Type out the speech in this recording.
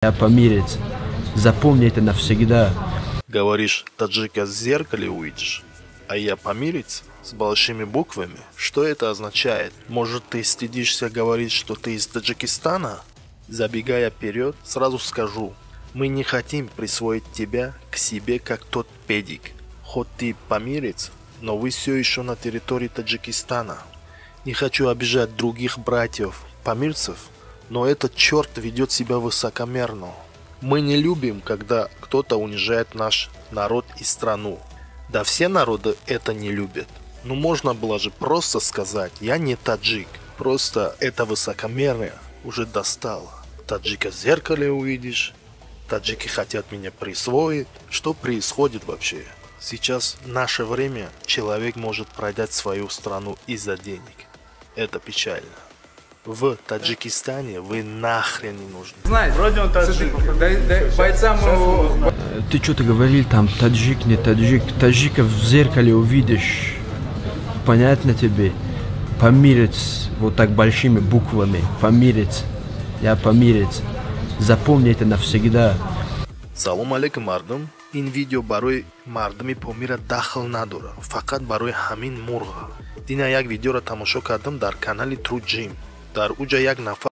Я помирец. Запомни это навсегда. Говоришь, таджика в зеркале увидишь, а я помирец с большими буквами. Что это означает? Может, ты стыдишься говорить, что ты из Таджикистана? Забегая вперед, сразу скажу, мы не хотим присвоить тебя к себе как тот педик. Хоть ты помирец, но вы все еще на территории Таджикистана. Не хочу обижать других братьев помирцев, но этот черт ведет себя высокомерно. Мы не любим, когда кто-то унижает наш народ и страну. Да все народы это не любят. Но можно было же просто сказать, я не таджик. Просто это высокомерие уже достало. Таджика в зеркале увидишь. Таджики хотят меня присвоить. Что происходит вообще? Сейчас в наше время человек может продать свою страну из-за денег. Это печально. В Таджикистане вы нахрен не нужны. Знаете, вроде он таджик. Бойцам его... Ты что-то говорил там, таджик, не таджик. Таджика в зеркале увидишь. Понятно тебе? Помирец. Вот так большими буквами. Помирец. Я помирец. Запомни это навсегда. Салом алейкум мардум. این ویدیو برای مردمی پامیر دخل نداره، فقط برای همین مرغ. دینا یک ویدیو را تماشا کردم در کانال ترو جیم. در اوجا یک نفر